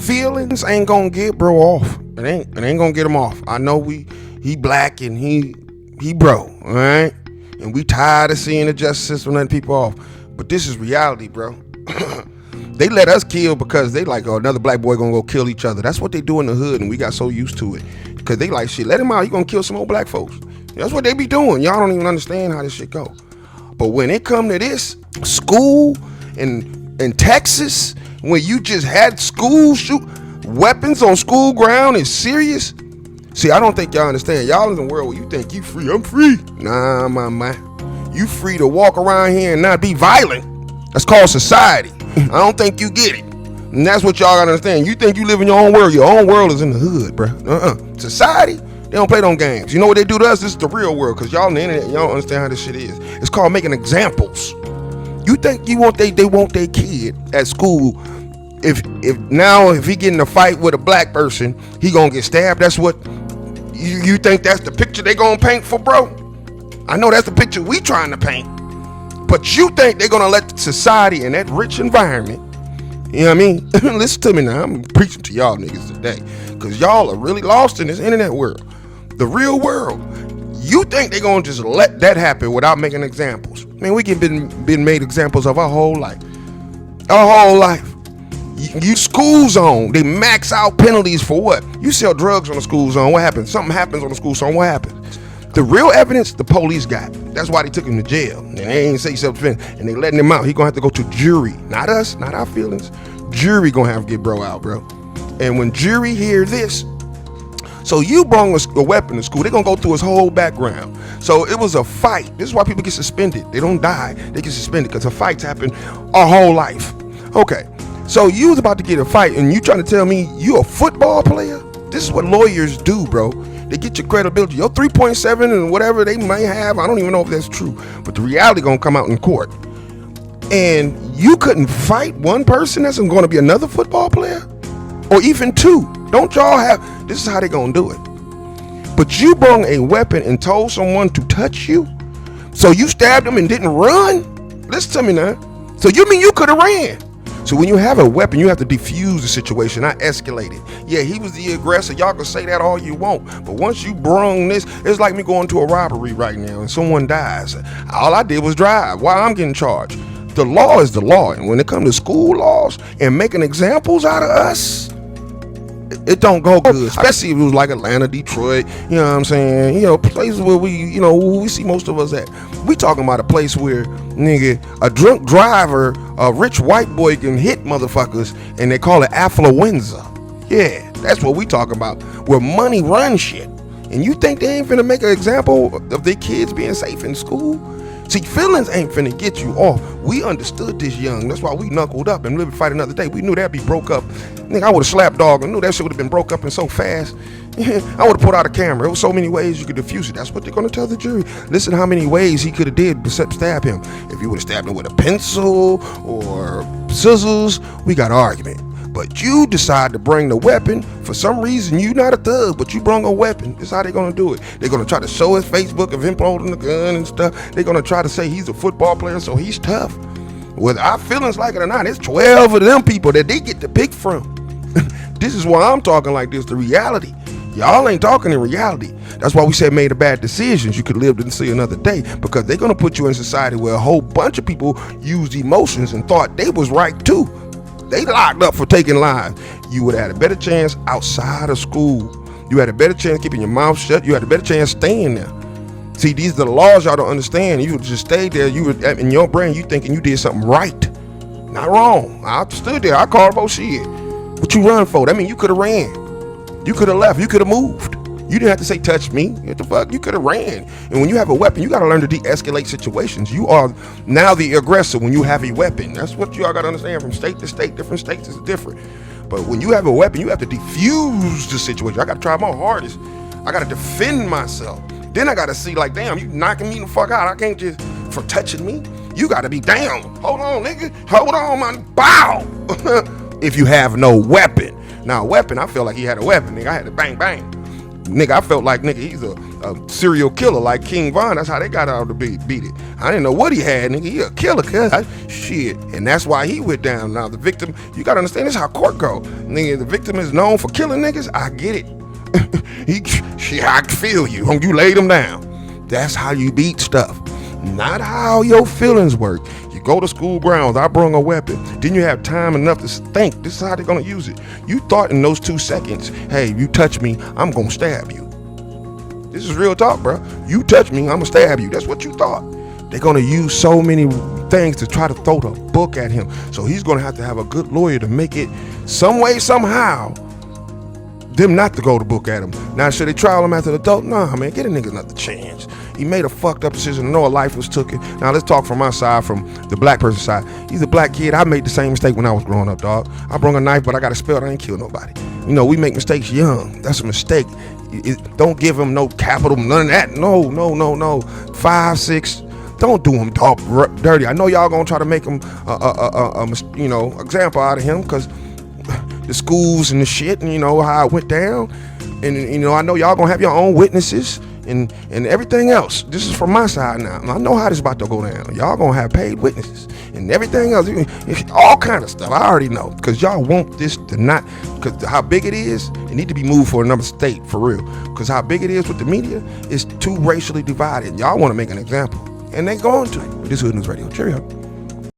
feelings ain't gonna get bro off. It ain't gonna get him off. I know he black and he bro, all right? And we tired of seeing the justice system letting people off. But this is reality, bro. They let us kill because they like, oh, another black boy gonna go kill each other. That's what they do in the hood, and we got so used to it. Because they like, shit, let him out, he gonna kill some old black folks. That's what they be doing. Y'all don't even understand how this shit go. But when it come to this, school in Texas, when you just had school shoot weapons on school ground is serious. See, I don't think y'all understand. Y'all in the world where you think you free, I'm free. Nah, my man. You free to walk around here and not be violent. That's called society. I don't think you get it. And that's what y'all gotta understand. You think you live in your own world. Your own world is in the hood, bro. Society, they don't play them games. You know what they do to us? This is the real world. Because y'all on the internet, y'all don't understand how this shit is. It's called making examples. You think they want their kid at school. If he get in a fight with a black person, he gonna get stabbed. That's what you think that's the picture they gonna paint for, bro? I know that's the picture we trying to paint. But you think they're gonna let society in that rich environment, you know what I mean? Listen to me now, I'm preaching to y'all niggas today. Cause y'all are really lost in this internet world. The real world. You think they're gonna just let that happen without making examples? Man, we get been made examples of our whole life. Our whole life. You school zone, they max out penalties for what? You sell drugs on the school zone, what happens? Something happens on the school zone, what happens? The real evidence, the police got. That's why they took him to jail. And they ain't say self-defense. And they letting him out. He gonna have to go to jury. Not us, not our feelings. Jury gonna have to get bro out, bro. And when jury hear this, so you brought a weapon to school, they gonna go through his whole background. So it was a fight. This is why people get suspended. They don't die, they get suspended because the fights happen our whole life. Okay. So you was about to get a fight and you trying to tell me you a football player? This is what lawyers do, bro. They get your credibility. Your 3.7 and whatever they may have, I don't even know if that's true. But the reality gonna come out in court. And you couldn't fight one person that's going to be another football player? Or even two? Don't y'all have, this is how they gonna do it. But you brought a weapon and told someone to touch you? So you stabbed them and didn't run? Listen to me now. So you mean you could have ran? So when you have a weapon, you have to defuse the situation, not escalate it. Yeah, he was the aggressor. Y'all can say that all you want. But once you brung this, it's like me going to a robbery right now and someone dies. All I did was drive. Why I'm getting charged? The law is the law. And when it comes to school laws and making examples out of us, it don't go good, especially if it was like Atlanta, Detroit, you know what I'm saying? You know, places where we see most of us at. We talking about a place where, nigga, a drunk driver, a rich white boy can hit motherfuckers and they call it affluenza. Yeah, that's what we talking about, where money runs shit. And you think they ain't finna make an example of their kids being safe in school? See, feelings ain't finna get you off. We understood this young. That's why we knuckled up and lived to fight another day. We knew that'd be broke up. Nigga, I would've slapped dog and knew that shit would've been broke up and so fast. I would've put out a camera. There was so many ways you could diffuse it. That's what they're gonna tell the jury. Listen how many ways he could've did except stab him. If you would've stabbed him with a pencil or scissors, we got an argument. But you decide to bring the weapon. For some reason, you not a thug, but you brought a weapon. That's how they're gonna do it. They're gonna try to show his Facebook of him holding the gun and stuff. They're gonna try to say he's a football player, so he's tough. Whether our feelings like it or not, it's 12 of them people that they get to pick from. This is why I'm talking like this, the reality. Y'all ain't talking in reality. That's why we said made a bad decisions. You could live to see another day, because they're gonna put you in society where a whole bunch of people used emotions and thought they was right too. They locked up for taking lives. You would have had a better chance outside of school. You had a better chance keeping your mouth shut. You had a better chance staying there. See, these are the laws y'all don't understand. You would just stay there. You would, in your brain, you thinking you did something right. Not wrong. I stood there. I called bullshit. What you run for? That mean you could have ran. You could have left. You could have moved. You didn't have to say touch me. What the fuck? You could have ran. And when you have a weapon, you got to learn to de-escalate situations. You are now the aggressor when you have a weapon. That's what you all got to understand. From state to state, different states is different. But when you have a weapon, you have to defuse the situation. I got to try my hardest. I got to defend myself. Then I got to see like, damn, you knocking me the fuck out. I can't just, for touching me. You got to be down. Hold on, nigga. Hold on, man. Bow. If you have no weapon. Now, a weapon, I feel like he had a weapon. Nigga, I had to bang, bang. nigga, I felt like, nigga, he's a serial killer like King Von. That's how they got out to beat it. I didn't know what he had, nigga. He a killer, cuz. Shit. And that's why he went down. Now, the victim, you gotta understand, this is how court go. Nigga, the victim is known for killing niggas. I get it. I feel you. You laid him down. That's how you beat stuff. Not how your feelings work. You go to school grounds, I brung a weapon. Then you have time enough to think, this is how they're gonna use it. You thought in those 2 seconds, hey, you touch me, I'm gonna stab you. This is real talk, bro. You touch me, I'm gonna stab you. That's what you thought. They're gonna use so many things to try to throw the book at him. So he's gonna have to have a good lawyer to make it some way, somehow, them not to go to book at him. Now, should they trial him after the adult? Nah, man, get a nigga another chance. He made a fucked up decision. I know a life was taken. Now, let's talk from my side, from the black person's side. He's a black kid. I made the same mistake when I was growing up, dog. I brung a knife, but I got a spell. I ain't kill nobody. You know, we make mistakes young. That's a mistake. Don't give him no capital, none of that. No. 5, 6. Don't do him dog dirty. I know y'all gonna try to make him example out of him, because the schools and the shit, and you know how it went down, and you know I know y'all gonna have your own witnesses and everything else. This is from my side now. I know how this is about to go down. Y'all gonna have paid witnesses and everything else, all kind of stuff. I already know, because y'all want this to not, because how big it is, it need to be moved for another state for real. Because how big it is with the media is too racially divided. Y'all want to make an example, and they going to. This is Hood News Radio. Cheerio.